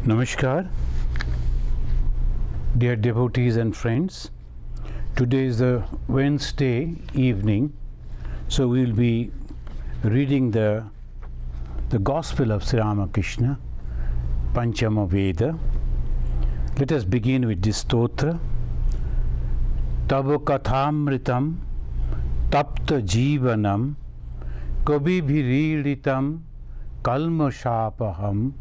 Namaskar, dear devotees and friends. Today is the Wednesday evening, so we will be reading the Gospel of Sri Ramakrishna, Panchama Veda. Let us begin with this stotra. Tava kathamritam tapta jivanam kabibhiriritam kalmashapaham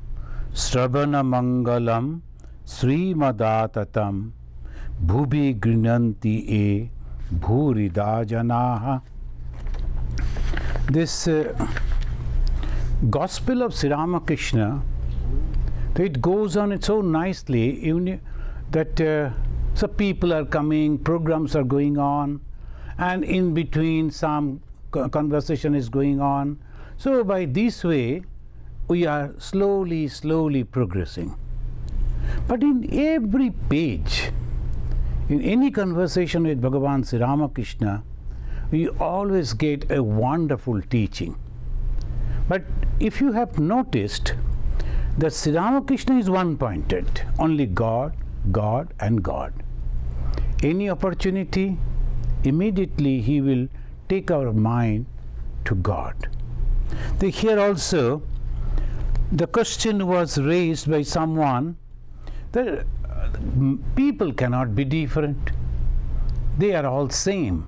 Sravana Mangalam Srimadatam Bhubi Grinanti E Bhurida Janaha. This Gospel of Sri Ramakrishna, it goes on so nicely, even that some people are coming, programs are going on, and in between some conversation is going on. So by this way, we are slowly progressing. But in every page, in any conversation with Bhagavan Sri Ramakrishna, we always get a wonderful teaching. But if you have noticed that Sri Ramakrishna is one-pointed, only God, God and God. Any opportunity, immediately he will take our mind to God. Here also, the question was raised by someone that people cannot be different. They are all same.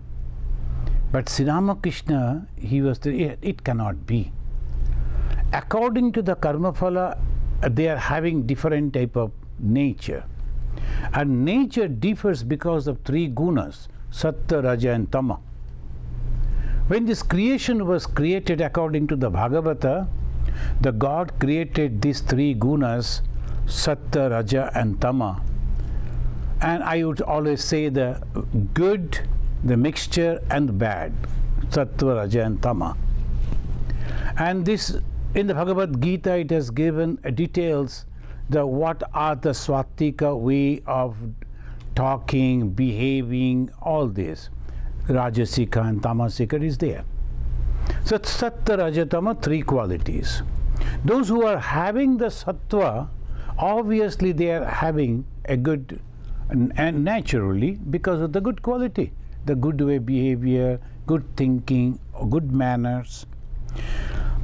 But Sri Ramakrishna, it cannot be. According to the Karmaphala, they are having different type of nature. And nature differs because of three gunas, Sattva, Raja and Tama. When this creation was created according to the Bhagavata, the God created these three gunas, Sattva, Raja and Tama. And I would always say the good, the mixture and the bad, Sattva, Raja and Tama. And this, in the Bhagavad Gita, it has given details what are the Swatika way of talking, behaving, all this. Rajasika and Tamasika is there. So Sattva, Raja, Tama, three qualities. Those who are having the Sattva, obviously they are having a good, and naturally because of the good quality, the good way behavior, good thinking, good manners.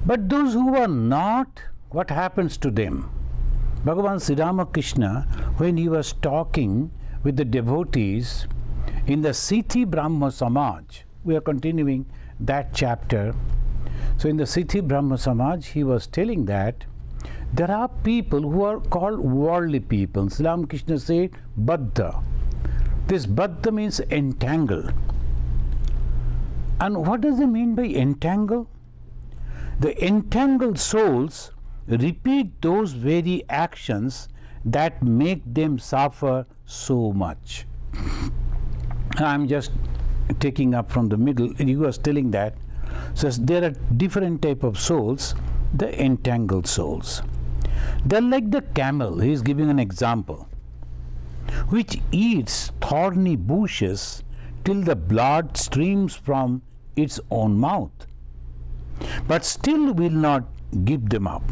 But those who are not, what happens to them? Bhagavan Sri Ramakrishna, when he was talking with the devotees in the Siddhi Brahma Samaj, we are continuing that chapter. So in the Siddhi Brahma Samaj, he was telling that there are people who are called worldly people. Sri Ramakrishna said, Baddha. This Baddha means entangle. And what does it mean by entangle? The entangled souls repeat those very actions that make them suffer so much. I'm just taking up from the middle. He was telling that. So there are different type of souls, the entangled souls. They're like the camel, he is giving an example, which eats thorny bushes till the blood streams from its own mouth, but still will not give them up.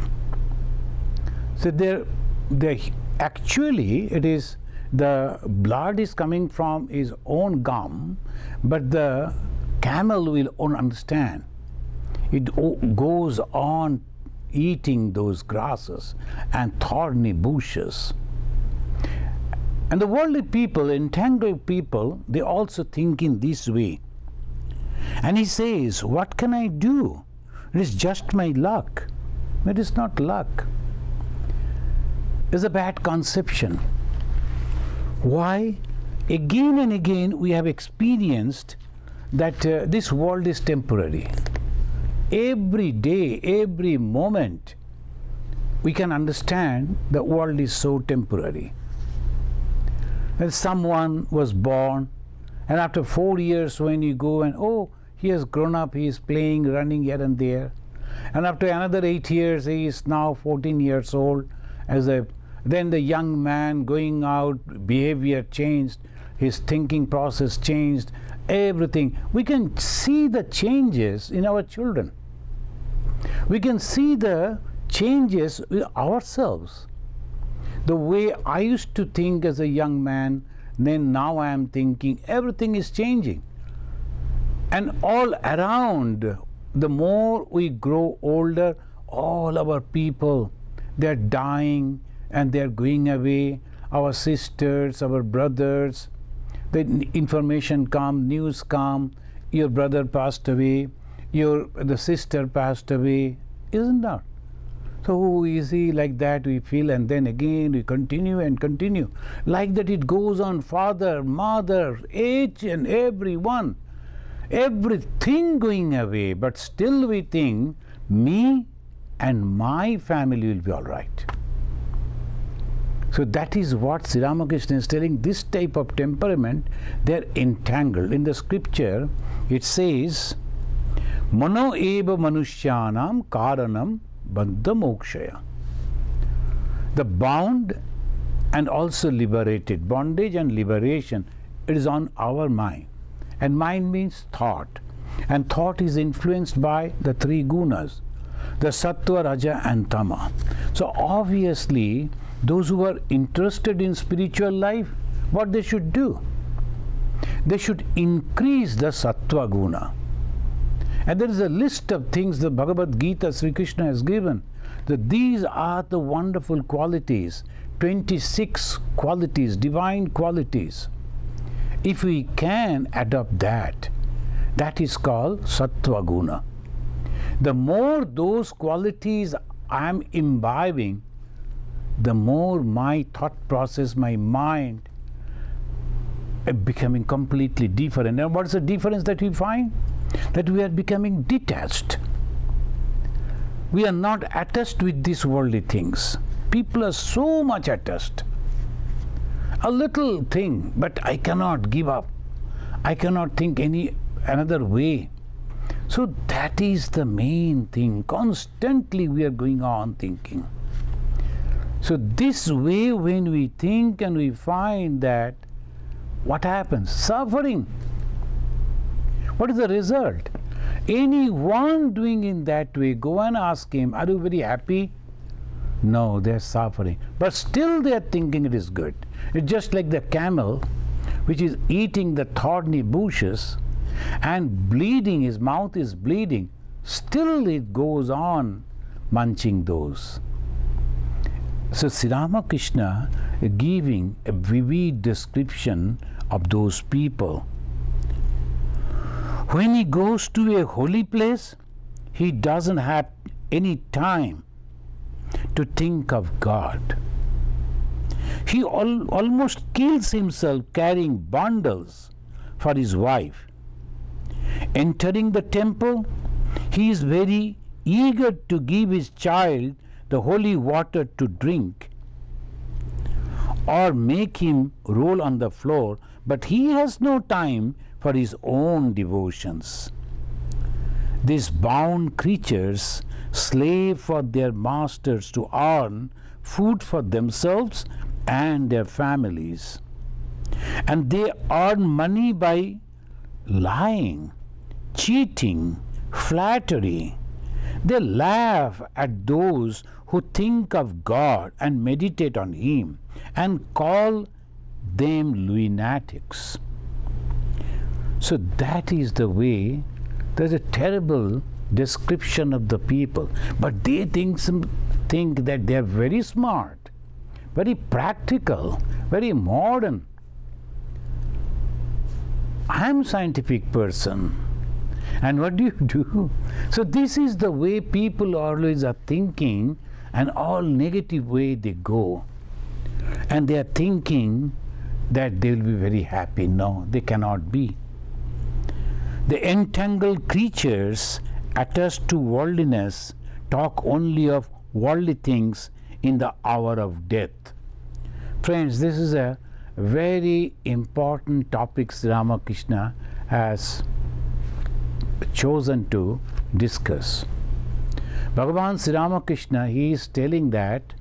So actually it is the blood is coming from his own gum, but the camel will understand. It goes on eating those grasses and thorny bushes. And the worldly people, entangled people, they also think in this way. And he says, what can I do? It is just my luck. It is not luck. It's a bad conception. Why? Again and again we have experienced that this world is temporary. Every day, every moment, we can understand the world is so temporary. When someone was born, and after 4 years when you go and, oh, he has grown up, he is playing, running here and there. And after another 8 years, he is now 14 years old. Then the young man going out, behavior changed, his thinking process changed, everything. We can see the changes in our children. We can see the changes with ourselves. The way I used to think as a young man, then now I am thinking, everything is changing. And all around, the more we grow older, all our people, they're dying and they're going away. Our sisters, our brothers, the information come, news come, your brother passed away, the sister passed away, isn't that? So easy like that we feel, and then again we continue and continue. Like that it goes on, father, mother, each and every one. Everything going away, but still we think me and my family will be all right. So that is what Sri Ramakrishna is telling. This type of temperament, they are entangled. In the scripture, it says, Mano eva manushyanam karanam bandha mokshaya. The bound and also liberated, bondage and liberation, it is on our mind. And mind means thought. And thought is influenced by the three gunas, the sattva, raja and tama. So obviously, those who are interested in spiritual life, what they should do? They should increase the sattva guna. And there is a list of things the Bhagavad Gita Sri Krishna has given, that these are the wonderful qualities, 26 qualities, divine qualities. If we can adopt that, that is called sattva guna. The more those qualities I am imbibing, the more my thought process, my mind becoming completely different. And what is the difference that we find? That we are becoming detached. We are not attached with these worldly things. People are so much attached. A little thing, but I cannot give up. I cannot think another way. So that is the main thing. Constantly we are going on thinking. So this way, when we think and we find that, what happens? Suffering. What is the result? Anyone doing in that way, go and ask him, are you very happy? No, they are suffering. But still they are thinking it is good. It's just like the camel which is eating the thorny bushes and bleeding, his mouth is bleeding. Still it goes on munching those. So Sri Ramakrishna is giving a vivid description of those people. When he goes to a holy place, he doesn't have any time to think of God. He almost kills himself carrying bundles for his wife. Entering the temple, he is very eager to give his child the holy water to drink or make him roll on the floor, but he has no time for his own devotions. These bound creatures slave for their masters to earn food for themselves and their families. And they earn money by lying, cheating, flattery. They laugh at those who think of God and meditate on Him and call them lunatics. So that is the way. There's a terrible description of the people, but they think that they are very smart, very practical, very modern. I am a scientific person, and what do you do? So this is the way people always are thinking, and all negative way they go, and they are thinking that they will be very happy. No, they cannot be. The entangled creatures attached to worldliness talk only of worldly things in the hour of death. Friends, this is a very important topic Sri Ramakrishna has chosen to discuss. Bhagavan Sri Ramakrishna, he is telling that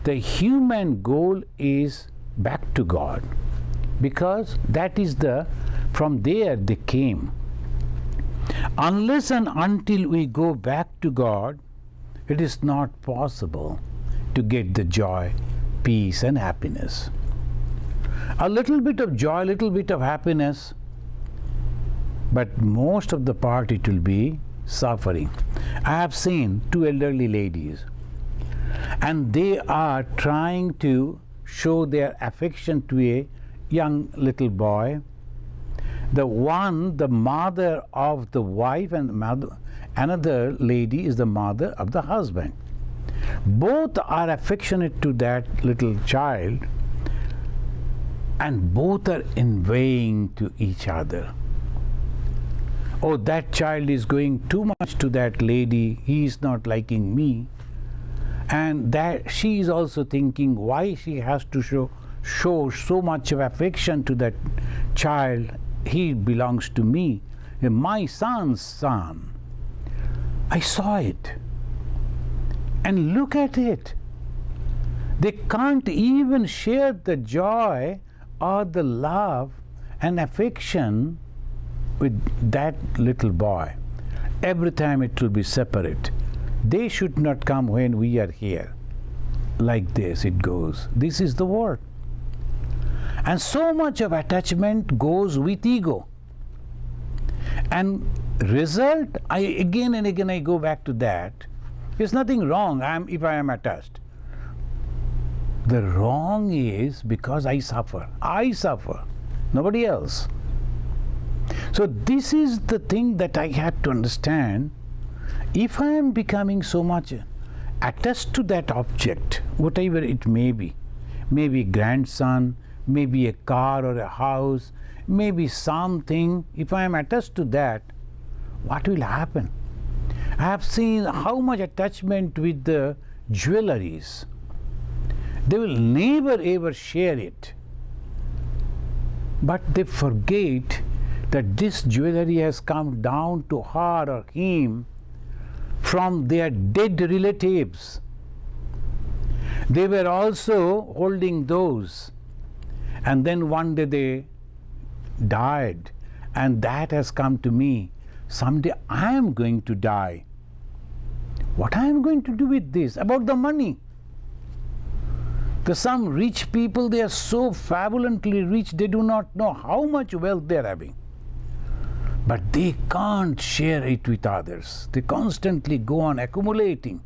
the human goal is back to God, because that is from there they came. Unless and until we go back to God, it is not possible to get the joy peace and happiness. A little bit of joy, a little bit of happiness, but most of the part it will be suffering. I have seen two elderly ladies, and they are trying to show their affection to a young little boy. The mother of the wife, and another lady is the mother of the husband. Both are affectionate to that little child, and both are envying to each other. Oh, that child is going too much to that lady, he is not liking me. And that she is also thinking why she has to show so much of affection to that child. He belongs to me, my son's son. I saw it. And look at it. They can't even share the joy or the love and affection with that little boy. Every time it will be separate. They should not come when we are here. Like this it goes. This is the world. And so much of attachment goes with ego. And result, again and again I go back to that. There's nothing wrong if I am attached. The wrong is because I suffer. I suffer, nobody else. So this is the thing that I had to understand. If I am becoming so much attached to that object, whatever it may be grandson, maybe a car or a house, maybe something, if I am attached to that, what will happen? I have seen how much attachment with the jewelries. They will never ever share it. But they forget that this jewelry has come down to her or him from their dead relatives. They were also holding those, and then one day they died, and that has come to me. Someday I am going to die. What I am going to do with this? About the money. Some rich people, they are so fabulently rich, they do not know how much wealth they are having. But they can't share it with others. They constantly go on accumulating.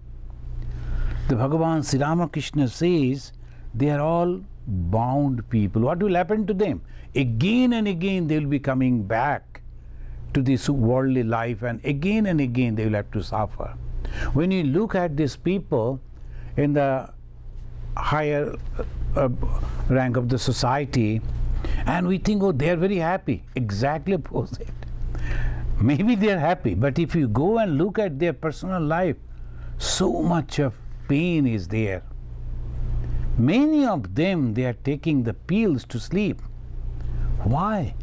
The Bhagavan Sri Ramakrishna says they are all bound people. What will happen to them? Again and again they will be coming back to this worldly life, and again they will have to suffer. When you look at these people in the higher rank of the society, and we think, oh, they are very happy. Exactly opposite. Maybe they are happy, but if you go and look at their personal life, so much of pain is there. Many of them, they are taking the pills to sleep. Why?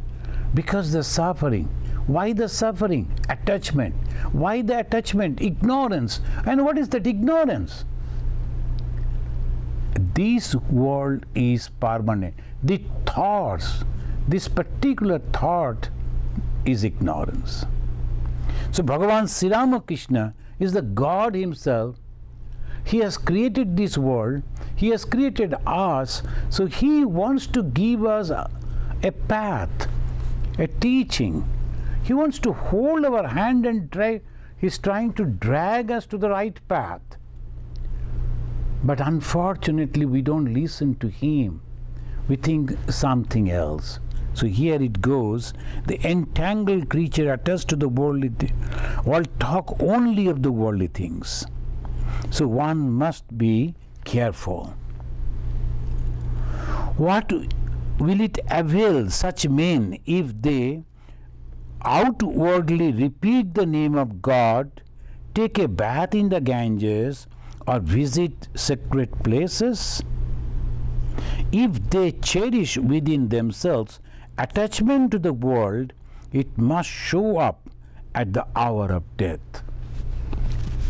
Because the suffering. Why the suffering? Attachment. Why the attachment? Ignorance. And what is that ignorance? This world is permanent. The thoughts, this particular thought is ignorance. So Bhagavan Sri Ramakrishna is the God himself. He has created this world. He has created us. So he wants to give us a path, a teaching. He wants to hold our hand and try. He's trying to drag us to the right path. But unfortunately, we don't listen to him. We think something else. So here it goes. The entangled creature attached to the worldly all talk only of the worldly things. So one must be careful. What will it avail such men if they outwardly repeat the name of God, take a bath in the Ganges, or visit sacred places? If they cherish within themselves attachment to the world, it must show up at the hour of death.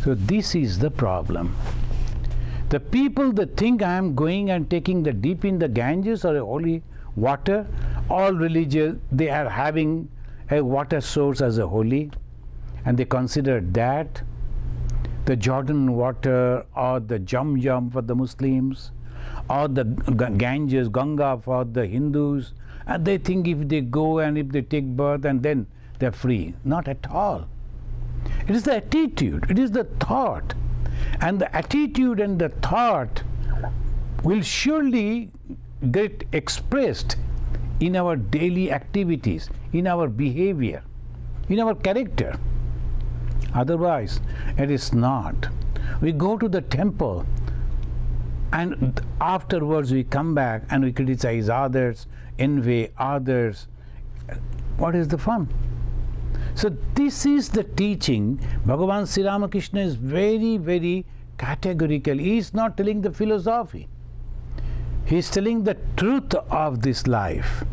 So this is the problem. The people that think I am going and taking the dip in the Ganges or a holy water, all religious, they are having a water source as a holy, and they consider that the Jordan water or the Jam for the Muslims or the Ganges, Ganga for the Hindus, and they think if they go and if they take birth and then they're free. Not at all. It is the attitude, it is the thought. And the attitude and the thought will surely get expressed in our daily activities, in our behavior, in our character. Otherwise, it is not. We go to the temple and afterwards we come back and we criticize others, envy others. What is the fun? So this is the teaching. Bhagavan Sri Ramakrishna is very, very categorical. He is not telling the philosophy. He is telling the truth of this life.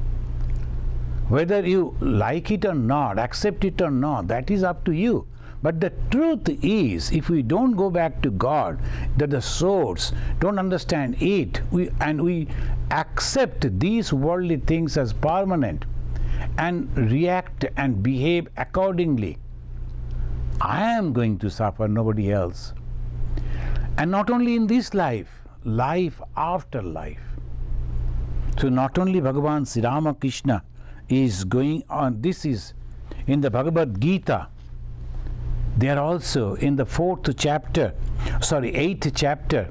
Whether you like it or not, accept it or not, that is up to you. But the truth is, if we don't go back to God, that the source, don't understand it, and we accept these worldly things as permanent and react and behave accordingly, I am going to suffer, nobody else. And not only in this life, life after life. So not only Bhagavan Sri Ramakrishna is going on, this is in the Bhagavad Gita. They are also in the 8th chapter,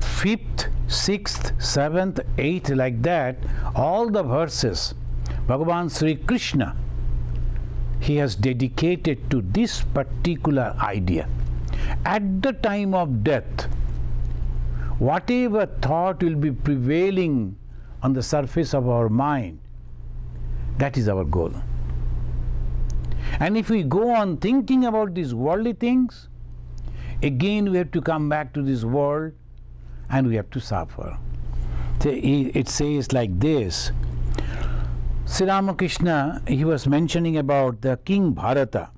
5th, 6th, 7th, 8th, like that, all the verses, Bhagavan Sri Krishna, he has dedicated to this particular idea. At the time of death, whatever thought will be prevailing on the surface of our mind, that is our goal. And if we go on thinking about these worldly things, again we have to come back to this world and we have to suffer. It says like this. Sri Ramakrishna, he was mentioning about the King Bharata.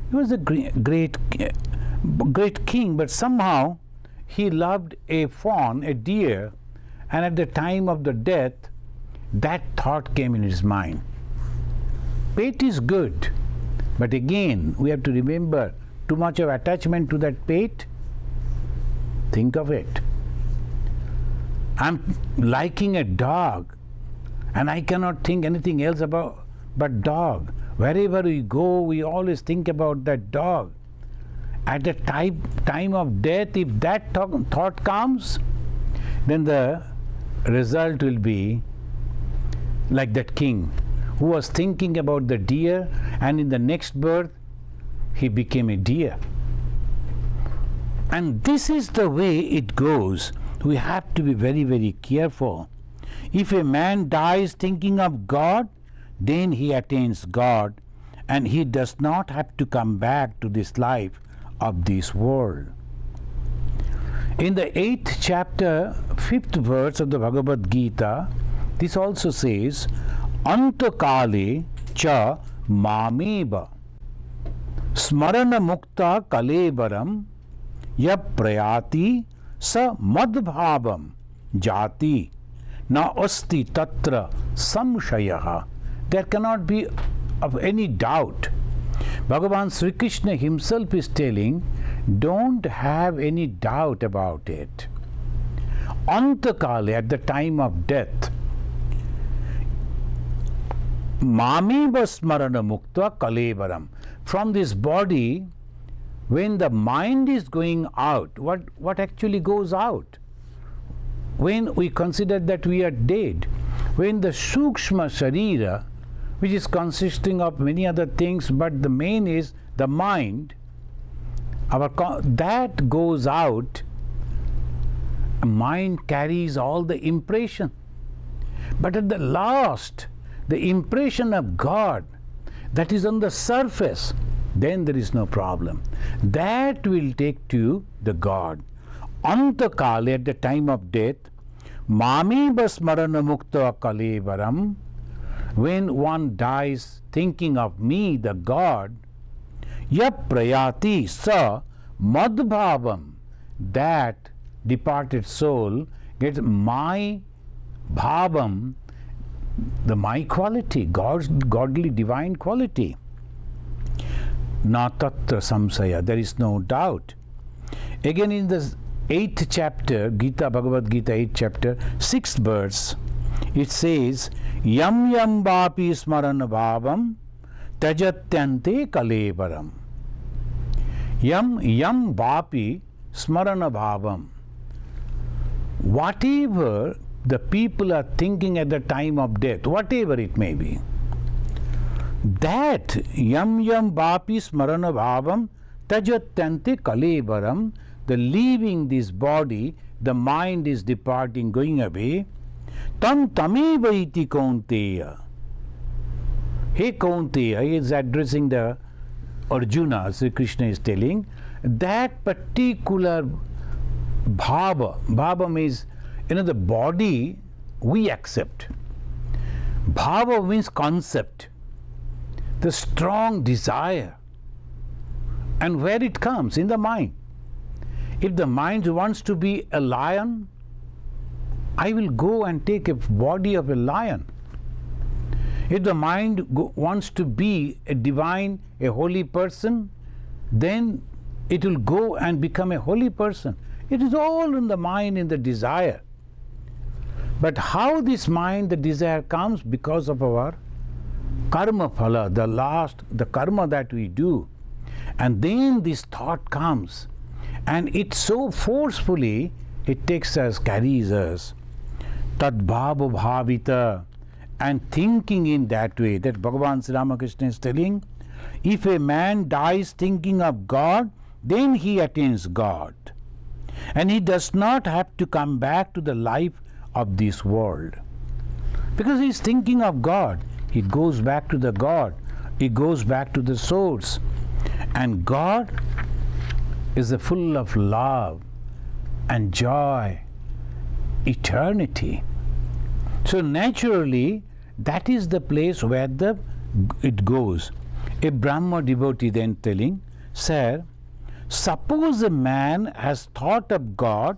He was a great king, but somehow he loved a fawn, a deer, and at the time of the death, that thought came in his mind. Pet is good, but again, we have to remember, too much of attachment to that pet, think of it. I'm liking a dog, and I cannot think anything else but dog. Wherever we go, we always think about that dog. At the time of death, if that thought comes, then the result will be like that king who was thinking about the deer, and in the next birth he became a deer. And this is the way it goes. We have to be very, very careful. If a man dies thinking of God, then he attains God, and he does not have to come back to this life of this world. In the 8th chapter, 5th verse of the Bhagavad Gita, this also says, Antakale cha mameva smarana mukta kalevaram yap prayati sa madbhavam jati na asti tatra samshayaha. There cannot be of any doubt. Bhagavan Sri Krishna himself is telling, don't have any doubt about it. Antakale, at the time of death, Mameva smarana mukta kalevaram. From this body, when the mind is going out, what actually goes out? When we consider that we are dead, when the Sukshma Sharira, which is consisting of many other things, but the main is the mind, that goes out, mind carries all the impression. But at the last, the impression of God that is on the surface, then there is no problem. That will take to the God. Antakale, at the time of death, Mami basmarana mukta kalevaram, when one dies thinking of me, the God, yap prayati sa madbhavam, that departed soul gets my bhavam, the my quality, God's godly divine quality. Na tatra samsaya, there is no doubt. Again in the 8th chapter, Gita, Bhagavad Gita, 8th chapter, 6th verse, it says, Yam yam vapi smarana bhavam tajatyante kalevaram. Yam yam vapi smarana bhavam. Whatever the people are thinking at the time of death, whatever it may be, that yam yam vapi smarana bhavam tajatyante kalevaram, the leaving this body, the mind is departing, going away. Tam tameva iti kaunteya. Hey Kaunteya, he is addressing the Arjuna, Sri Krishna is telling, that particular bhava means, the body we accept. Bhava means concept, the strong desire. And where it comes? In the mind. If the mind wants to be a lion, I will go and take a body of a lion. If the mind wants to be a divine, a holy person, then it will go and become a holy person. It is all in the mind, in the desire. But how this mind, the desire comes? Because of our karma phala, the karma that we do. And then this thought comes, and it so forcefully, it takes us, carries us. Tad bhava bhavita, and thinking in that way, that Bhagavan Sri Ramakrishna is telling, if a man dies thinking of God, then he attains God. And he does not have to come back to the life of this world. Because he is thinking of God. He goes back to the God. He goes back to the source. And God is full of love and joy, eternity. So naturally, that is the place where it goes. A Brahma devotee then telling, Sir, suppose a man has thought of God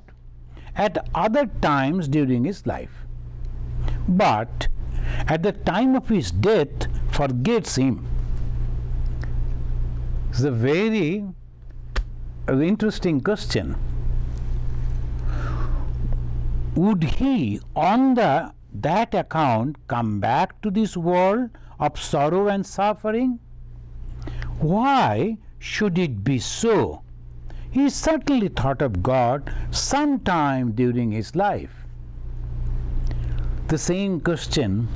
at other times during his life, but at the time of his death forgets him. It's a very interesting question. Would he, on that account, come back to this world of sorrow and suffering? Why should it be so? He certainly thought of God sometime during his life. The same question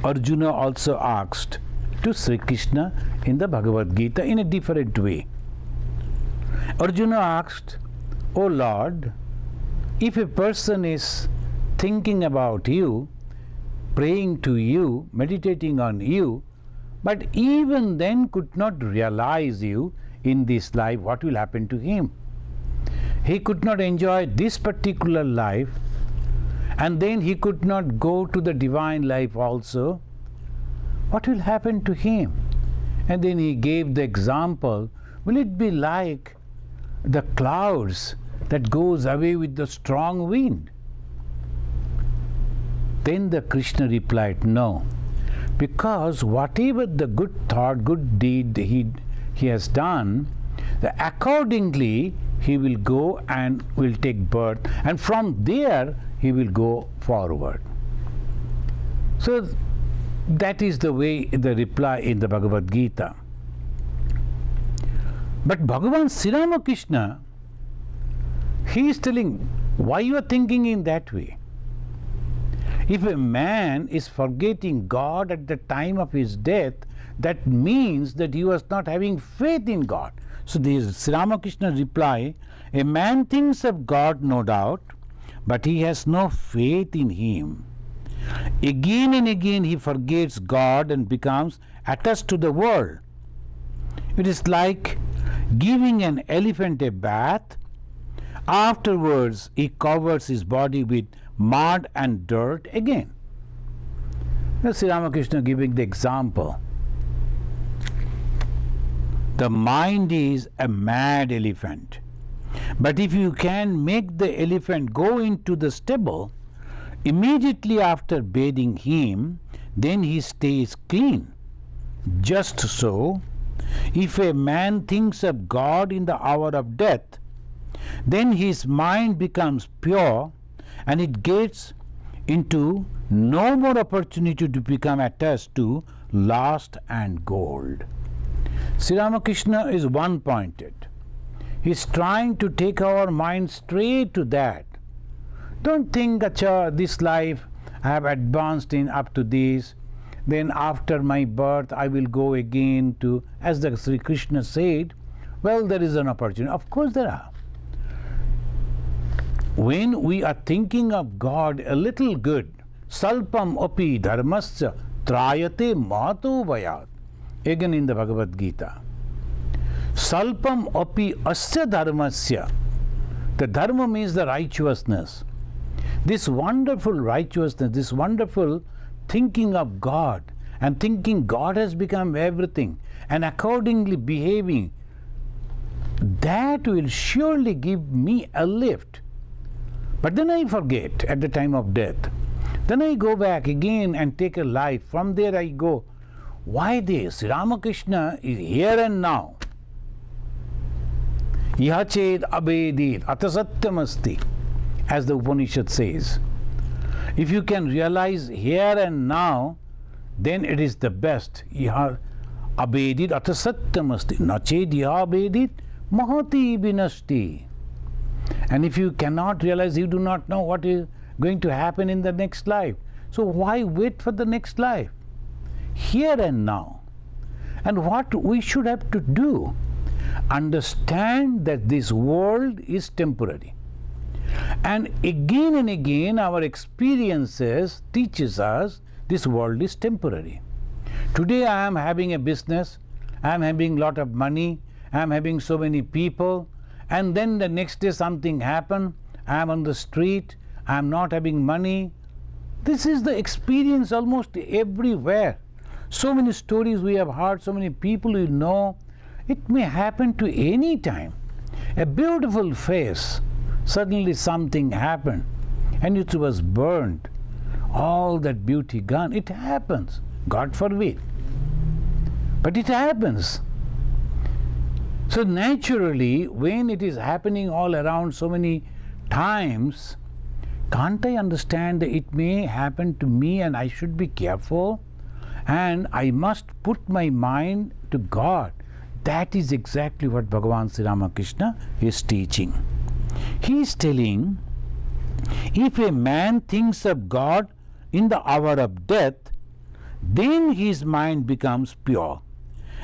Arjuna also asked to Sri Krishna in the Bhagavad Gita in a different way. Arjuna asked, O Lord, if a person is thinking about you, praying to you, meditating on you, but even then could not realize you in this life, what will happen to him? He could not enjoy this particular life, and then he could not go to the divine life also. What will happen to him? And then he gave the example, will it be like the clouds that goes away with the strong wind? Then the Krishna replied, no, because whatever the good thought, good deed he has done, accordingly he will go and will take birth, and from there he will go forward. So that is the way, the reply in the Bhagavad Gita. But Bhagavan Sri Ramakrishna, he is telling, why you are thinking in that way? If a man is forgetting God at the time of his death, that means that he was not having faith in God. So this Sri Ramakrishna reply, a man thinks of God, no doubt, but he has no faith in him. Again and again he forgets God and becomes attached to the world. It is like giving an elephant a bath. Afterwards he covers his body with mud and dirt again. Sri Ramakrishna giving the example. The mind is a mad elephant. But if you can make the elephant go into the stable, immediately after bathing him, then he stays clean. Just so, if a man thinks of God in the hour of death, then his mind becomes pure and it gets into no more opportunity to become attached to lust and gold. Sri Ramakrishna is one-pointed. He's trying to take our mind straight to that. Don't think, acha, this life I have advanced in up to this, then after my birth I will go again to, as the Sri Krishna said, well, there is an opportunity. Of course there are. When we are thinking of God a little good, salpam api dharmasya trayate mato vayat, again in the Bhagavad Gita. Salpam api asya dharmasya. The dharma means the righteousness. This wonderful righteousness, this wonderful thinking of God and thinking God has become everything and accordingly behaving, that will surely give me a lift. But then I forget at the time of death. Then I go back again and take a life. From there I go. Why this? Ramakrishna is here and now. Ihached abedit atasatyamasti, as the Upanishad says. If you can realize here and now, then it is the best. Iha abedit atasatyamasti nached iha abedit mahati vinasti. And if you cannot realize, you do not know what is going to happen in the next life. So why wait for the next life? Here and now. And what we should have to do, understand that this world is temporary. And again our experiences teaches us this world is temporary. Today I am having a business, I am having a lot of money, I am having so many people, and then the next day something happened, I am on the street, I am not having money. This is the experience almost everywhere. So many stories we have heard, so many people we know. It may happen to any time. A beautiful face, suddenly something happened and it was burned. All that beauty gone. It happens. God forbid. But it happens. So naturally, when it is happening all around so many times, can't I understand that it may happen to me and I should be careful and I must put my mind to God? That is exactly what Bhagavan Sri Ramakrishna is teaching. He is telling, if a man thinks of God in the hour of death, then his mind becomes pure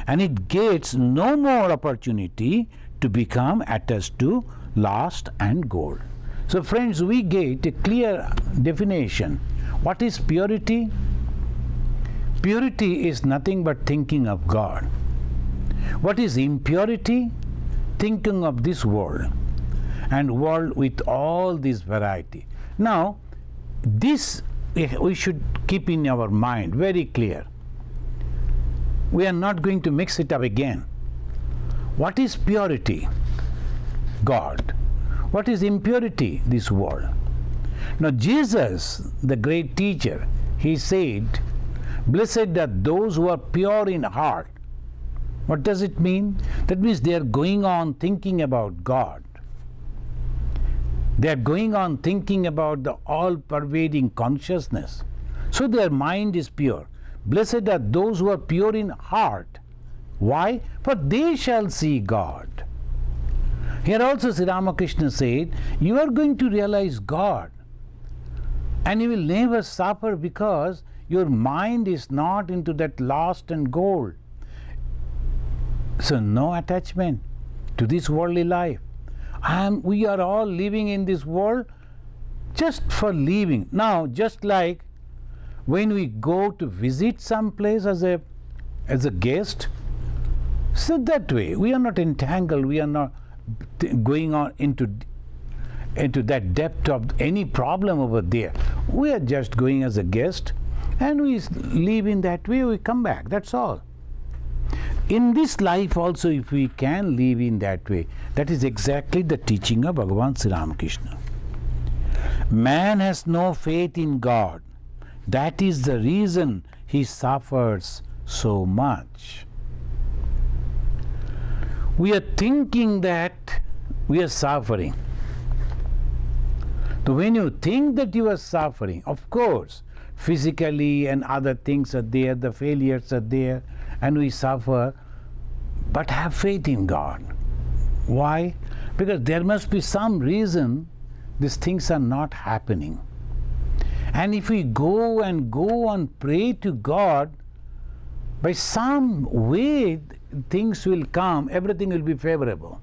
and it gets no more opportunity to become attached to lust and gold. So friends, we get a clear definition. What is purity? Purity is nothing but thinking of God. What is impurity? Thinking of this world, and world with all this variety. Now, this we should keep in our mind very clear. We are not going to mix it up again. What is purity? God. What is impurity? This world. Now Jesus, the great teacher, he said, blessed are those who are pure in heart. What does it mean? That means they are going on thinking about God. They are going on thinking about the all-pervading consciousness. So their mind is pure. Blessed are those who are pure in heart. Why? For they shall see God. Here also Sri Ramakrishna said, you are going to realize God and you will never suffer because your mind is not into that lust and gold. So no attachment to this worldly life. We are all living in this world just for living. Now, just like when we go to visit some place as a guest, so that way we are not entangled, we are not going on into that depth of any problem over there. We are just going as a guest and we live in that way, we come back, that's all. In this life also, if we can live in that way, that is exactly the teaching of Bhagavan Sri Ramakrishna. Man has no faith in God. That is the reason he suffers so much. We are thinking that we are suffering. So when you think that you are suffering, of course, physically and other things are there, the failures are there, and we suffer, but have faith in God. Why? Because there must be some reason these things are not happening. And if we go on pray to God, by some way things will come, everything will be favorable.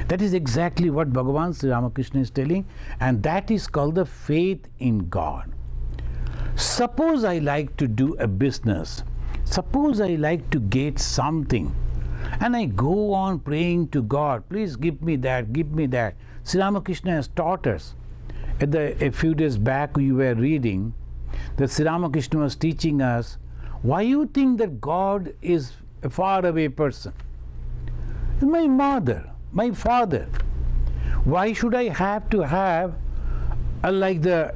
That is exactly what Bhagavan Sri Ramakrishna is telling, and that is called the faith in God. Suppose I like to do a business, suppose I like to get something, and I go on praying to God, please give me that, give me that. Sri Ramakrishna has taught us. A few days back we were reading that Sri Ramakrishna was teaching us, why you think that God is a faraway person? My mother, my father. Why should I have to have like the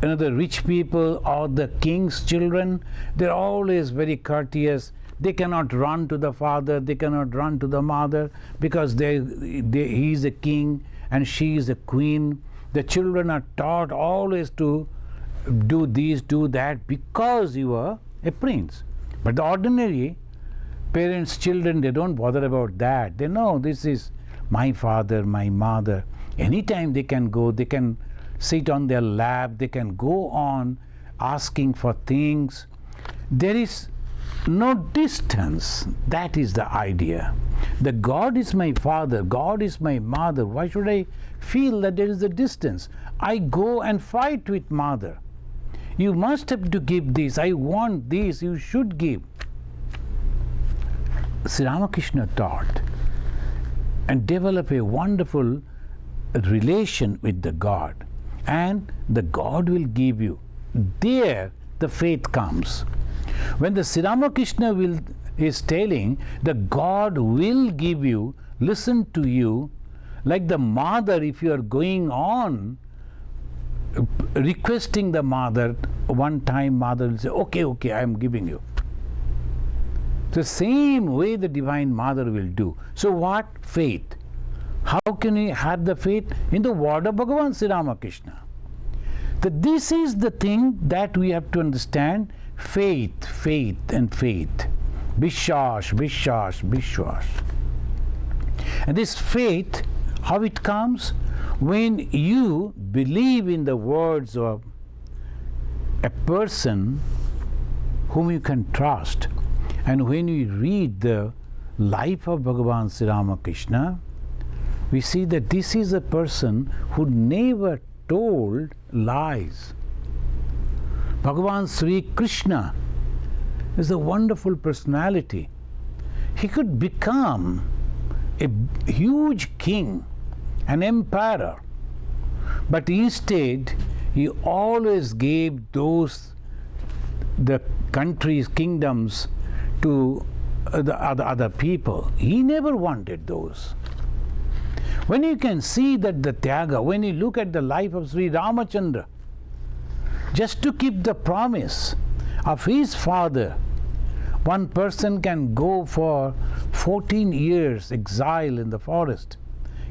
rich people or the king's children? They're always very courteous. They cannot run to the father, they cannot run to the mother, because he is a king and she is a queen. The children are taught always to do this, do that, because you are a prince. But the ordinary parents, children, they don't bother about that. They know this is my father, my mother. Anytime they can go, they can sit on their lap, they can go on asking for things. There is no distance. That is the idea. The God is my father, God is my mother. Why should I feel that there is a distance? I go and fight with mother. You must have to give this. I want this. You should give. Sri Ramakrishna taught and developed a wonderful relation with the God, and the God will give you. There the faith comes. When the Sri Ramakrishna is telling the God will give you, listen to you, like the mother, if you are going on requesting the mother, one time mother will say, okay, I am giving you. The same way the Divine Mother will do. So what? Faith. How can we have the faith? In the word of Bhagavan Sri Ramakrishna. That this is the thing that we have to understand. Faith, faith and faith. Vishwas, Vishwas, Vishwas. And this faith, how it comes? When you believe in the words of a person whom you can trust, and when we read the life of Bhagavan Sri Ramakrishna, we see that this is a person who never told lies. Bhagavan Sri Krishna is a wonderful personality. He could become a huge king, an emperor, but instead he always gave the countries, kingdoms to the other people. He never wanted those. When you can see that the Tyaga, when you look at the life of Sri Ramachandra, just to keep the promise of his father, one person can go for 14 years exile in the forest.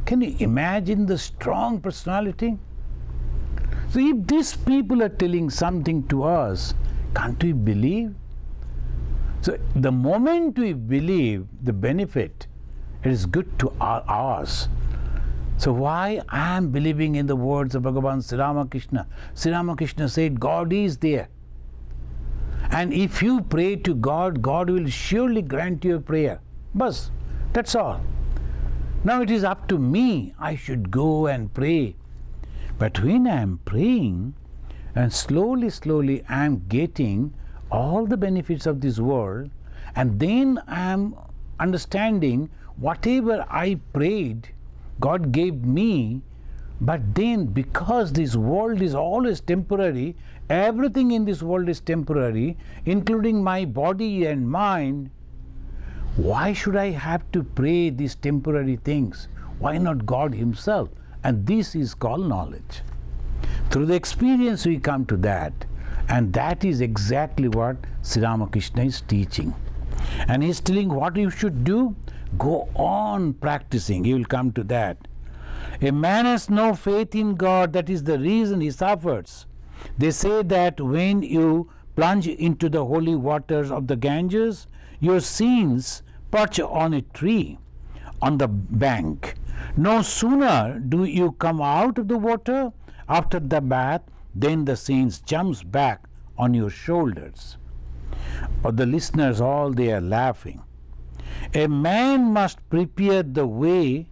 Can you imagine the strong personality? So if these people are telling something to us, can't we believe? So the moment we believe the benefit, it is good to ours. So why I am believing in the words of Bhagavan Sri Ramakrishna? Sri Ramakrishna said, God is there. And if you pray to God, God will surely grant you a prayer. Bas, that's all. Now it is up to me. I should go and pray. But when I am praying, and slowly I am getting all the benefits of this world, and then I am understanding whatever I prayed, God gave me. But then, because this world is always temporary, everything in this world is temporary, including my body and mind, why should I have to pray these temporary things? Why not God Himself? And this is called knowledge. Through the experience we come to that, and that is exactly what Sri Ramakrishna is teaching. And he is telling what you should do. Go on practicing. You will come to that. A man has no faith in God. That is the reason he suffers. They say that when you plunge into the holy waters of the Ganges, your sins perch on a tree on the bank. No sooner do you come out of the water after the bath, then the saints jumps back on your shoulders. Or the listeners, all they are laughing. A man must prepare the way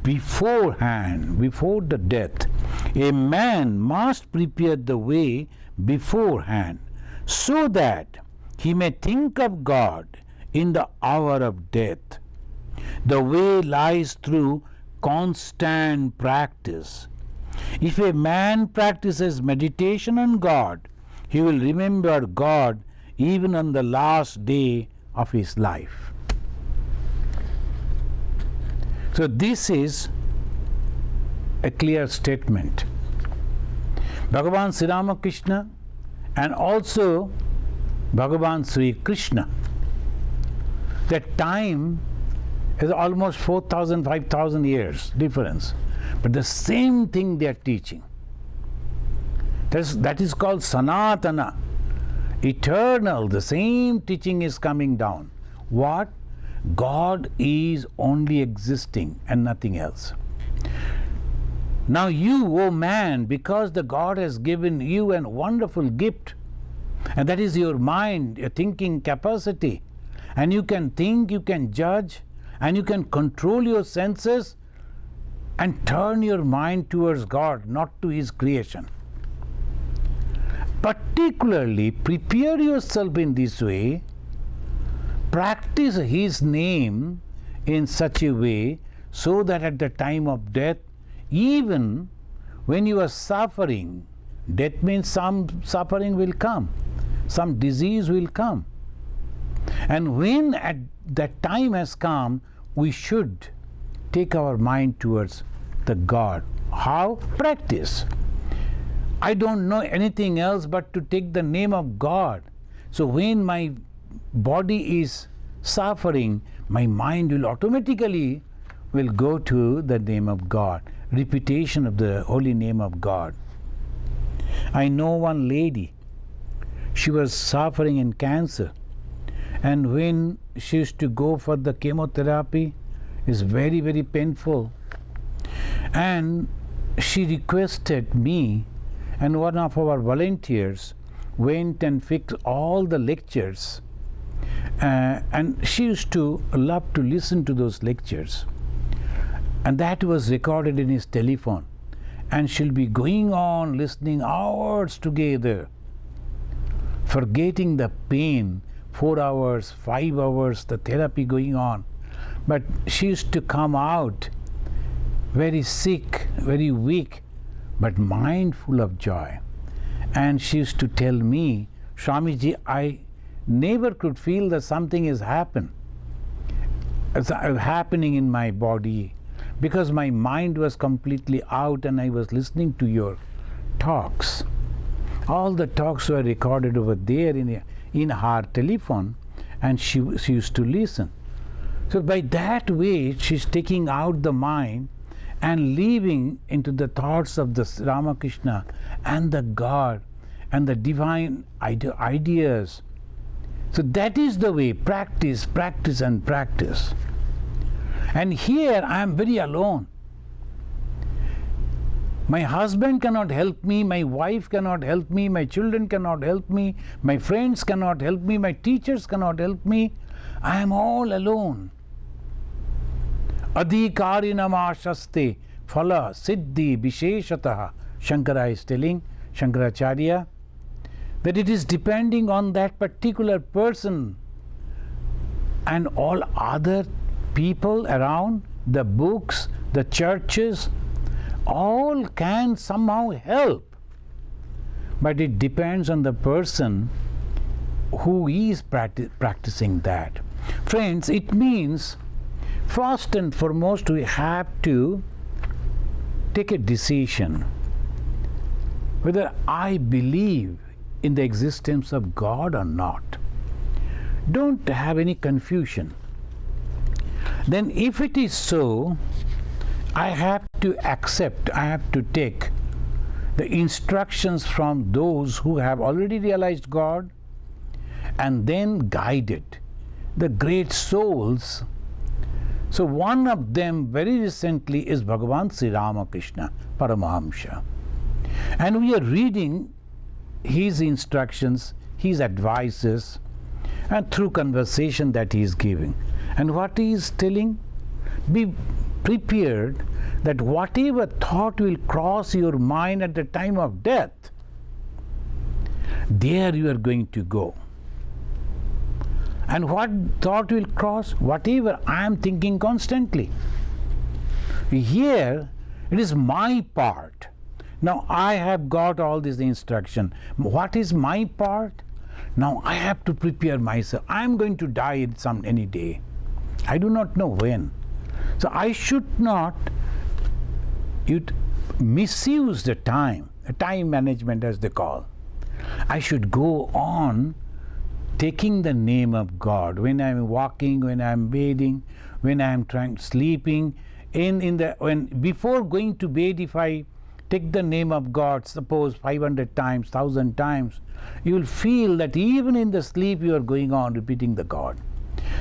beforehand, before the death. A man must prepare the way beforehand, so that he may think of God in the hour of death. The way lies through constant practice. If a man practices meditation on God, he will remember God even on the last day of his life. So this is a clear statement. Bhagavan Sri Ramakrishna and also Bhagavan Sri Krishna, that time is almost 4,000, 5,000 years difference, but the same thing they are teaching. That is called Sanatana, eternal. The same teaching is coming down. What? God is only existing and nothing else. Now you, O man, because the God has given you a wonderful gift, and that is your mind, your thinking capacity, and you can think, you can judge, and you can control your senses and turn your mind towards God, not to His creation. Particularly, prepare yourself in this way, practice His name in such a way so that at the time of death, even when you are suffering, death means some suffering will come, some disease will come. And when at that time has come, we should take our mind towards the God. How? Practice. I don't know anything else but to take the name of God. So when my body is suffering, my mind will automatically go to the name of God. Repetition of the holy name of God. I know one lady, she was suffering in cancer, and when she used to go for the chemotherapy, it's very, very painful. And she requested me, and one of our volunteers went and fixed all the lectures, and she used to love to listen to those lectures, and that was recorded in his telephone, and she'll be going on listening hours together, forgetting the pain, 4 hours, 5 hours, the therapy going on. But she used to come out very sick, very weak, but mind full of joy. And she used to tell me, Swamiji, I never could feel that something is happening in my body, because my mind was completely out and I was listening to your talks. All the talks were recorded over there in her telephone, and she used to listen. So by that way, she's taking out the mind and leaving into the thoughts of the Ramakrishna and the God and the divine ideas. So that is the way. Practice, practice, and practice. And here I am very alone. My husband cannot help me, my wife cannot help me, my children cannot help me, my friends cannot help me, my teachers cannot help me. I am all alone. Adhikarinam ashaste phala siddhi visheshataha. Shankara is telling, Shankaracharya, that it is depending on that particular person, and all other people around, the books, the churches, all can somehow help. But it depends on the person who is practicing that. Friends, it means first and foremost we have to take a decision whether I believe in the existence of God or not. Don't have any confusion. then if it is so, I have to accept, I have to take the instructions from those who have already realized God and then guided the great souls. So one of them very recently is Bhagavan Sri Ramakrishna Paramahamsa. And we are reading his instructions, his advices, and through conversation that he is giving. And what he is telling? Be prepared that whatever thought will cross your mind at the time of death, there you are going to go. And what thought will cross? Whatever I am thinking constantly. Here, it is my part. Now I have got all this instruction. What is my part? Now I have to prepare myself. I am going to die any day. I do not know when. So I should not misuse the time management as they call. I should go on taking the name of God when I am walking, when I am bathing, when I am sleeping. Before going to bed, if I take the name of God, suppose 500 times, 1,000 times, you will feel that even in the sleep you are going on repeating the God.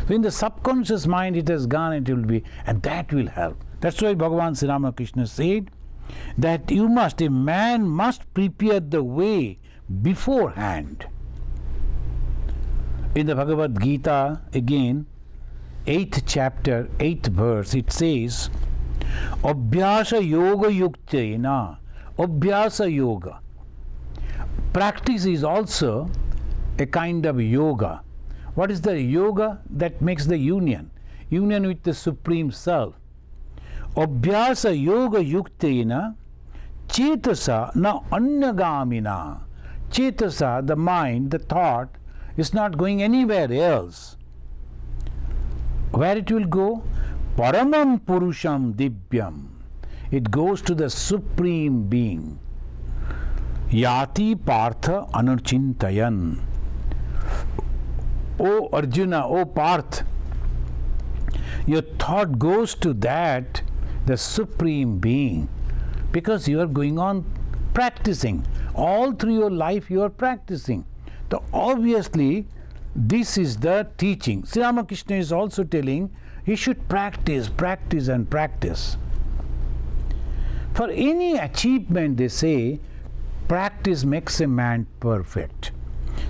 So in the subconscious mind it has gone, it will be, and that will help. That's why Bhagavan Sri Ramakrishna said that a man must prepare the way beforehand. In the Bhagavad Gita, again, 8th chapter, 8th verse, it says, Abhyasa yoga yuktena. Abhyasa yoga. Practice is also a kind of yoga. What is the yoga? That makes the union with the Supreme Self. Abhyasa yoga yuktena chetasa na annagamina. Chetasa, the mind, the thought, is not going anywhere else. Where it will go? Paramam Purusham Divyam. It goes to the Supreme Being. Yati Partha Anurchintayan. O Arjuna, O Parth, your thought goes to that, the Supreme Being, because you are going on practicing. All through your life you are practicing. So obviously this is the teaching. Sri Ramakrishna is also telling he should practice, practice and practice. For any achievement, they say, practice makes a man perfect.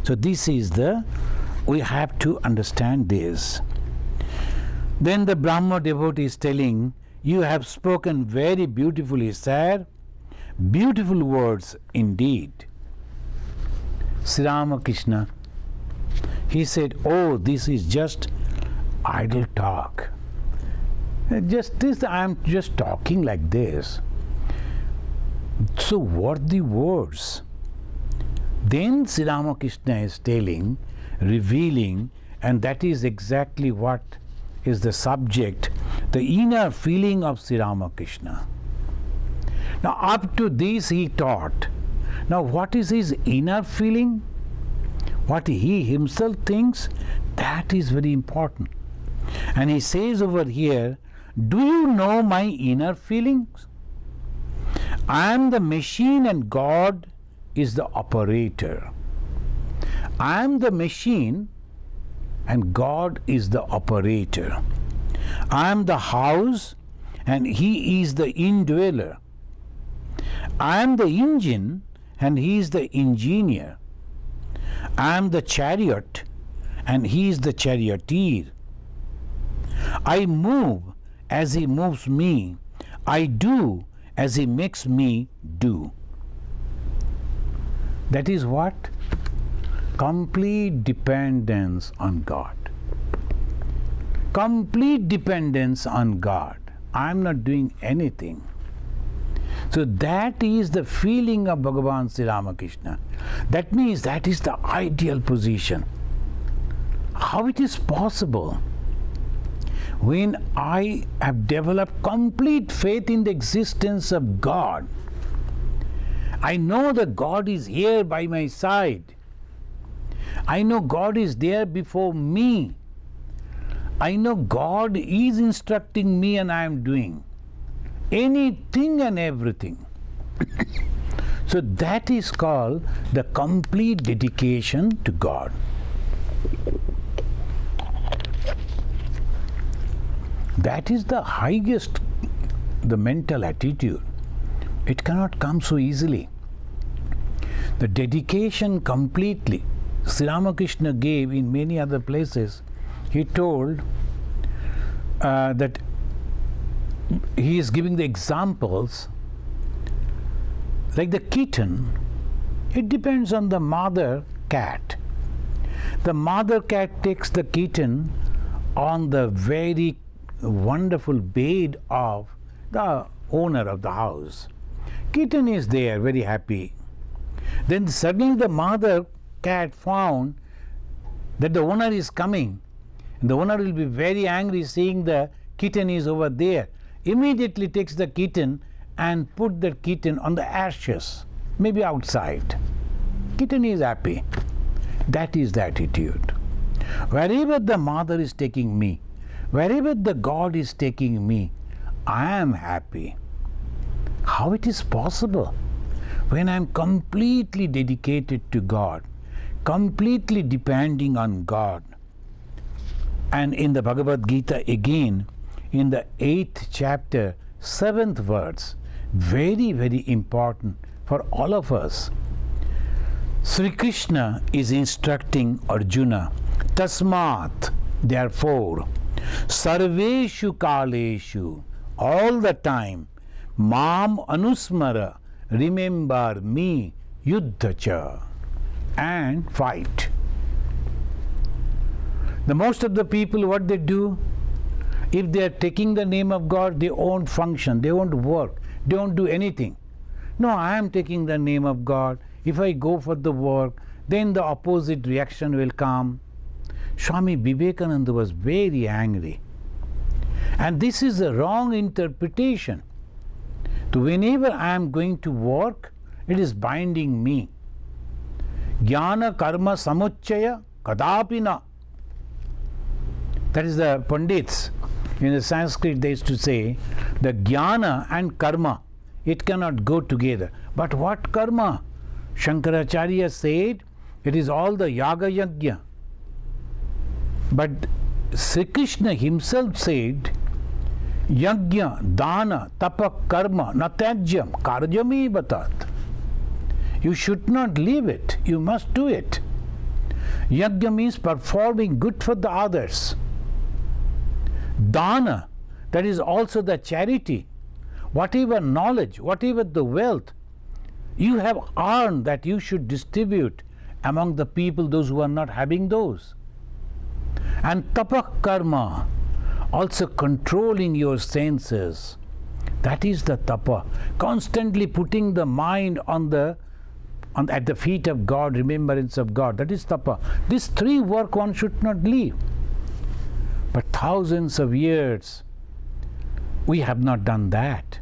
So this is we have to understand this. Then the Brahma devotee is telling, you have spoken very beautifully, sir. Beautiful words indeed. Sri Ramakrishna, he said, oh, this is just idle talk. Just this, I am just talking like this. So what the words? Then Sri Ramakrishna is telling, revealing, and that is exactly what is the subject, the inner feeling of Sri Ramakrishna. Now up to this he taught. Now what is his inner feeling? What he himself thinks, that is very important. And he says over here, do you know my inner feelings? I am the machine and God is the operator. I am the machine and God is the operator. I am the house and He is the indweller. I am the engine and He is the engineer. I am the chariot and He is the charioteer. I move as He moves me. I do as He makes me do. That is what? Complete dependence on God. Complete dependence on God. I am not doing anything. So that is the feeling of Bhagavan Sri Ramakrishna. That means that is the ideal position. How it is possible? When I have developed complete faith in the existence of God, I know that God is here by my side. I know God is there before me. I know God is instructing me and I am doing anything and everything. So that is called the complete dedication to God. That is the highest, the mental attitude. It cannot come so easily. The dedication completely, Sri Ramakrishna gave in many other places. He told that he is giving the examples like the kitten. It depends on the mother cat. The mother cat takes the kitten on the very wonderful bed of the owner of the house. Kitten is there, very happy. Then suddenly the mother cat found that the owner is coming, and the owner will be very angry seeing the kitten is over there. Immediately takes the kitten and put the kitten on the ashes, maybe outside. Kitten is happy. That is the attitude. Wherever the mother is taking me, wherever the God is taking me, I am happy. How it is possible? When I am completely dedicated to God, completely depending on God. And in the Bhagavad Gita again, in the 8th chapter, 7th verse, very, very important for all of us. Sri Krishna is instructing Arjuna, Tasmat, therefore, Sarveshu Kaleshu, all the time, Mam Anusmara, remember me, Yuddhacha, and fight. The most of the people, what they do, if they are taking the name of God, they won't function, they won't work, they won't do anything. No, I am taking the name of God. If I go for the work, then the opposite reaction will come. Swami Vivekananda was very angry. And this is a wrong interpretation. So whenever I am going to work, it is binding me. Jnana karma samuchchaya kadapina. That is the Pandits. In the Sanskrit they used to say, the jnana and karma, it cannot go together. But what karma? Shankaracharya said, it is all the yaga yajna. But Sri Krishna himself said, yajna, dana, tapa, karma, natyajyam, karjami batat. You should not leave it, you must do it. Yajna means performing good for the others. Dana, that is also the charity. Whatever knowledge, whatever the wealth you have earned, that you should distribute among the people, those who are not having those. And tapa karma, also controlling your senses. That is the tapa. Constantly putting the mind at the feet of God, remembrance of God. That is tapa. These three work one should not leave. But thousands of years we have not done that.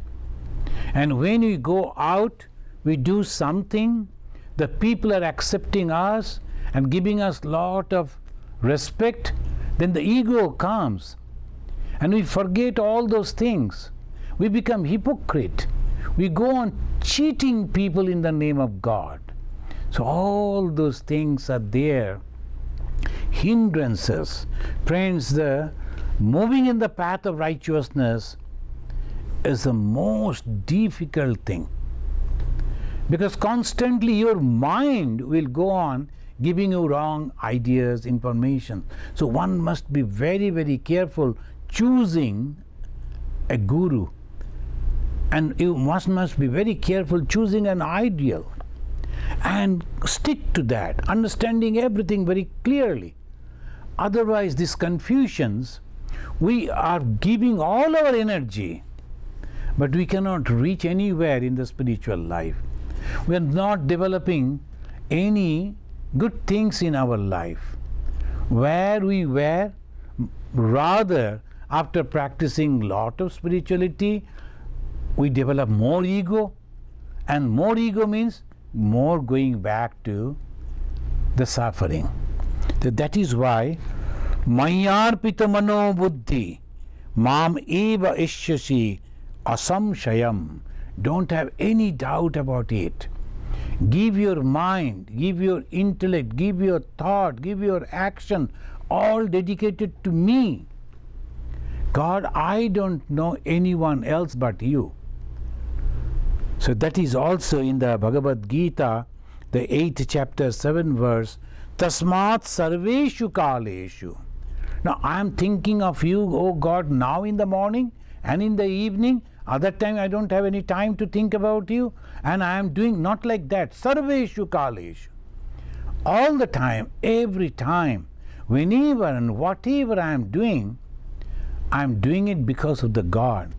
And when we go out, we do something, the people are accepting us and giving us lot of respect, then the ego comes and we forget all those things. We become hypocrite. We go on cheating people in the name of God. So all those things are there. Hindrances. Friends, the moving in the path of righteousness is the most difficult thing. Because constantly your mind will go on giving you wrong ideas, information. So one must be very, very careful choosing a guru. And you must be very careful choosing an ideal. And stick to that, understanding everything very clearly. Otherwise, these confusions, we are giving all our energy, but we cannot reach anywhere in the spiritual life. We are not developing any good things in our life. Where we were, rather, after practicing lot of spirituality, we develop more ego, and more ego means more going back to the suffering. So that is why Mayarpita mano buddhi mam eva ishyasi asamshayam. Don't have any doubt about it. Give your mind, give your intellect, give your thought, give your action, all dedicated to me. God, I don't know anyone else but you. So that is also in the Bhagavad Gita, the 8th chapter, 7th verse, Tasmat sarveshu kaleshu. Now I am thinking of you, oh God, now in the morning and in the evening. Other time I don't have any time to think about you, and I am doing not like that. Sarveshu kaleshu. All the time, every time, whenever and whatever I am doing it because of the God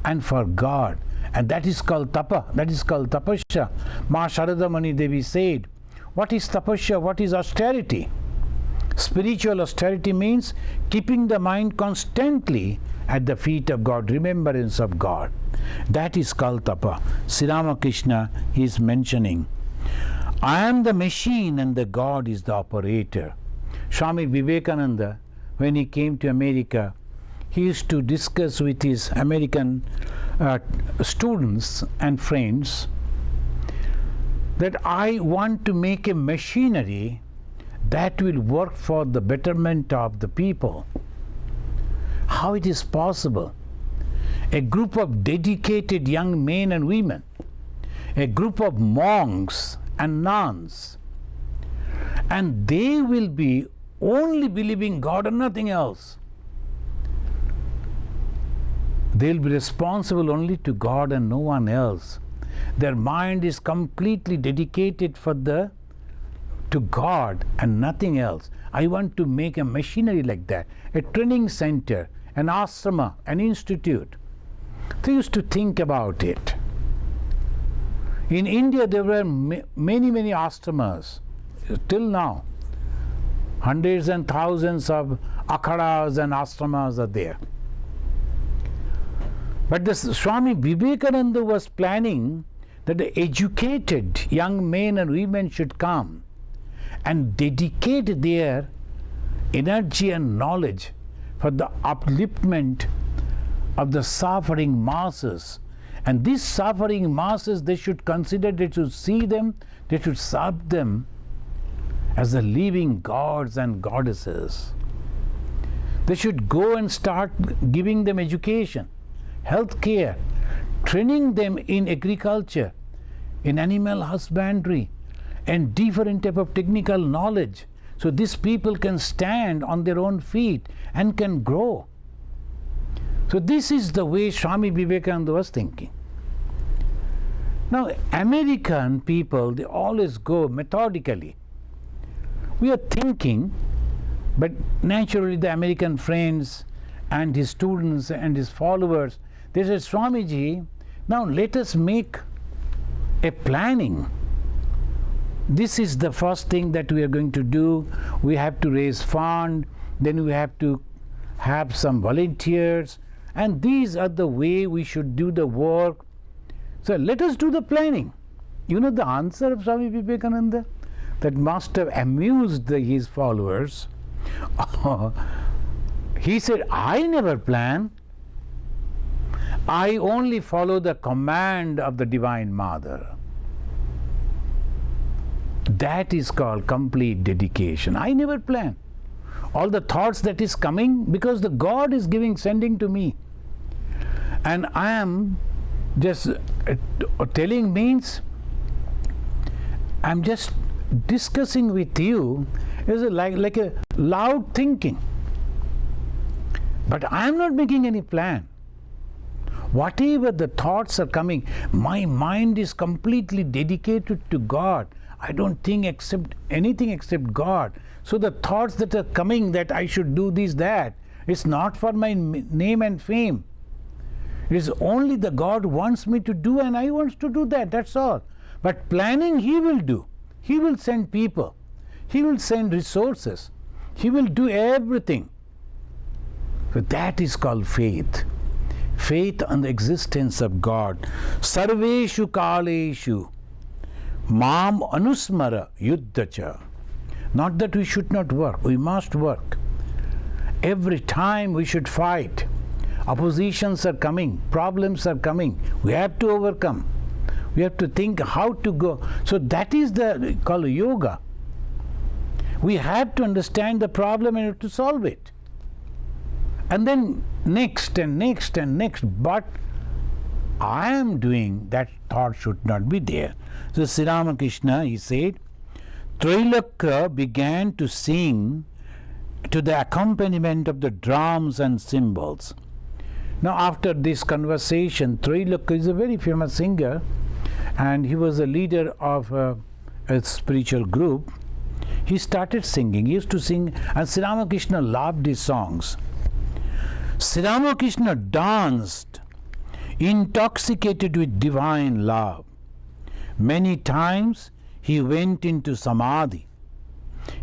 and for God. And that is called tapa, that is called tapasya. Ma Sharada Mani Devi said, what is tapasya? What is austerity? Spiritual austerity means keeping the mind constantly at the feet of God, remembrance of God. That is called tapa. Sri Ramakrishna is mentioning, I am the machine and the God is the operator. Swami Vivekananda, when he came to America, he used to discuss with his American students and friends that I want to make a machinery that will work for the betterment of the people. How it is possible? A group of dedicated young men and women, a group of monks and nuns, and they will be only believing God and nothing else. They will be responsible only to God and no one else. Their mind is completely dedicated to God and nothing else. I want to make a machinery like that, a training center, an ashrama, an institute. They used to think about it. In India there were many ashramas till now. Hundreds and thousands of akhadas and ashramas are there. But the Swami Vivekananda was planning that the educated young men and women should come and dedicate their energy and knowledge for the upliftment of the suffering masses. And these suffering masses, they should consider, they should see them, they should serve them as the living gods and goddesses. They should go and start giving them education, health care, training them in agriculture, in animal husbandry, and different type of technical knowledge, so these people can stand on their own feet and can grow. So this is the way Swami Vivekananda was thinking. Now American people, they always go methodically. We are thinking, but naturally the American friends and his students and his followers, they said, Swamiji, now let us make a planning. This is the first thing that we are going to do. We have to raise fund, then we have to have some volunteers, and these are the way we should do the work. So let us do the planning. You know the answer of Swami Vivekananda? That must have amused his followers. He said, I never plan. I only follow the command of the Divine Mother. That is called complete dedication. I never plan. All the thoughts that is coming, because the God is sending to me. And I am just telling means, I'm just discussing with you is like a loud thinking. But I am not making any plan. Whatever the thoughts are coming, my mind is completely dedicated to God. I don't think anything except God. So the thoughts that are coming that I should do this, that, it's not for my name and fame. It is only the God wants me to do and I want to do that, that's all. But planning He will do. He will send people. He will send resources. He will do everything. So that is called faith. Faith on the existence of God. Sarveshu kaleshu mam anusmara yuddhacha. Not that we should not work, we must work. every time we should fight. Oppositions are coming, problems are coming. We have to overcome. We have to think how to go. So that is the called yoga. We have to understand the problem and have to solve it. And then next and next and next. But I am doing, that thought should not be there. So Sri Ramakrishna, he said, Trailokya began to sing to the accompaniment of the drums and cymbals. Now after this conversation, Trailokya is a very famous singer, and he was a leader of a spiritual group. He started singing. He used to sing, and Sri Ramakrishna loved his songs. Sri Ramakrishna danced, intoxicated with divine love. Many times he went into samadhi.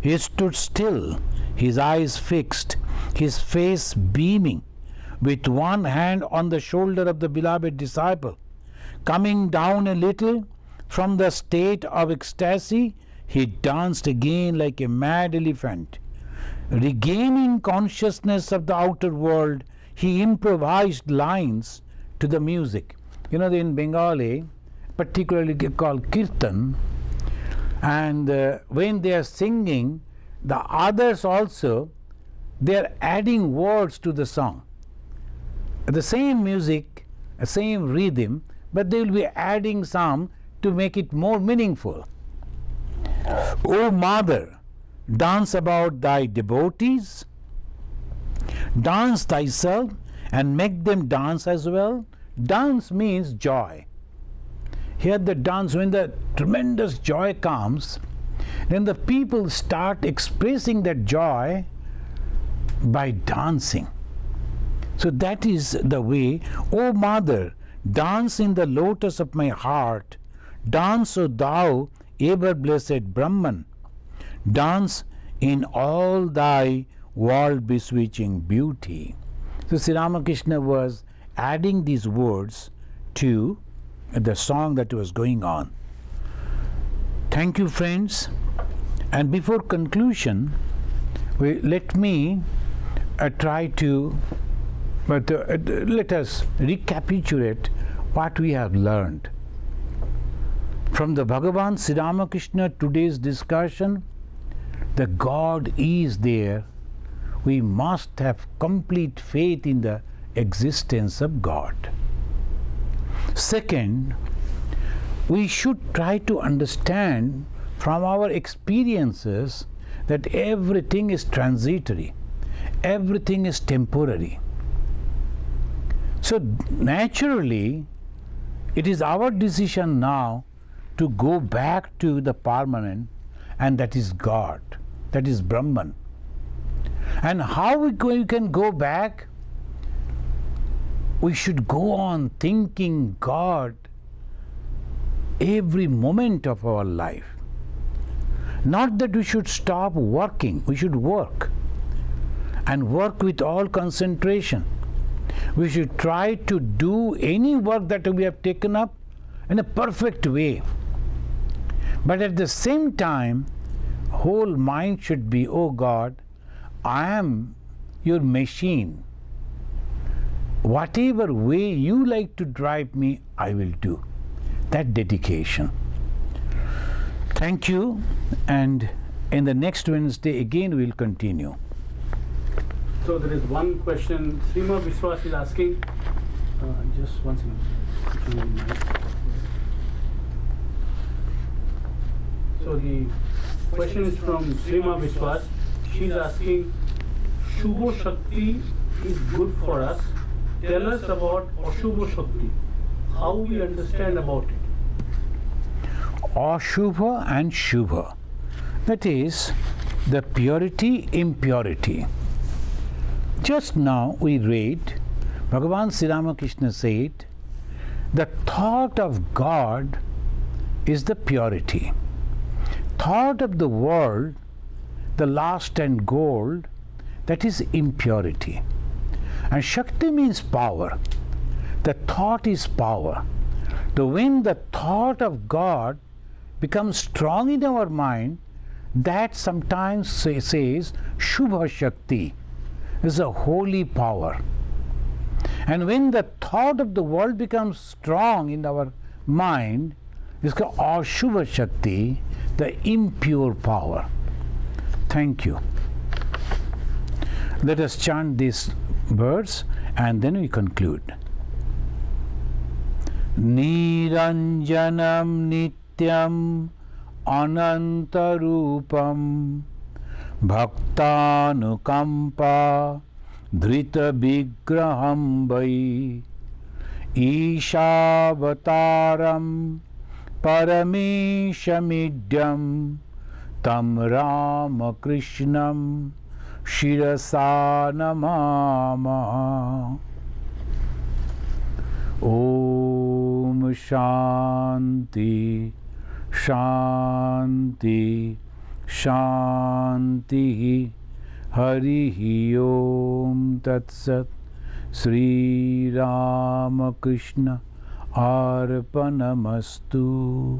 He stood still, his eyes fixed, his face beaming, with one hand on the shoulder of the beloved disciple. Coming down a little from the state of ecstasy, he danced again like a mad elephant. Regaining consciousness of the outer world, he improvised lines to the music. You know, in Bengali, particularly called kirtan, and when they are singing, the others also, they are adding words to the song. The same music, the same rhythm, but they will be adding some to make it more meaningful. O Mother, dance about thy devotees, dance thyself and make them dance as well. Dance means joy. Here the dance, when the tremendous joy comes, then the people start expressing that joy by dancing. So that is the way. O Mother, dance in the lotus of my heart. Dance, O thou ever blessed Brahman. Dance in all thy world beseeching beauty. So Sri Ramakrishna was adding these words to the song that was going on. Thank you, friends. And before conclusion, let me try to, let us recapitulate what we have learned. From the Bhagavan Sri Ramakrishna, today's discussion, the God is there. We must have complete faith in the existence of God. Second, we should try to understand from our experiences that everything is transitory, everything is temporary. So naturally, it is our decision now to go back to the permanent, and that is God, that is Brahman. And how we can go back? We should go on thinking God every moment of our life. Not that we should stop working, we should work, and work with all concentration. We should try to do any work that we have taken up in a perfect way. But at the same time, whole mind should be, oh God, I am your machine. Whatever way you like to drive me, I will do. That dedication. Thank you, and in the next Wednesday again we will continue. So there is one question. Srima Vishwas is asking, just one second. So the question is from Srima Vishwas. She is asking, Shubho Shakti is good for us. Tell us about Ashubha Shakti. How we understand about it? Ashubha and Shubha. That is the purity, impurity. Just now we read, Bhagavan Sri Ramakrishna said, the thought of God is the purity. Thought of the world, the lust and gold, that is impurity. And Shakti means power. The thought is power. So when the thought of God becomes strong in our mind, that sometimes says Shubha Shakti. is a holy power. And when the thought of the world becomes strong in our mind, it's called Ashubha Shakti, the impure power. Thank you. Let us chant these words and then we conclude. Niranjanam Nityam Anantarupam Bhaktanukampa Dhrita Vigraham Vai Ishavataram Parameshamidyam Tam Ramakrishnam Shirasa Namama. Om Shanti Shanti Shanti. Harihi Om Tat Sat. Sri Ramakrishna Arpanamastu.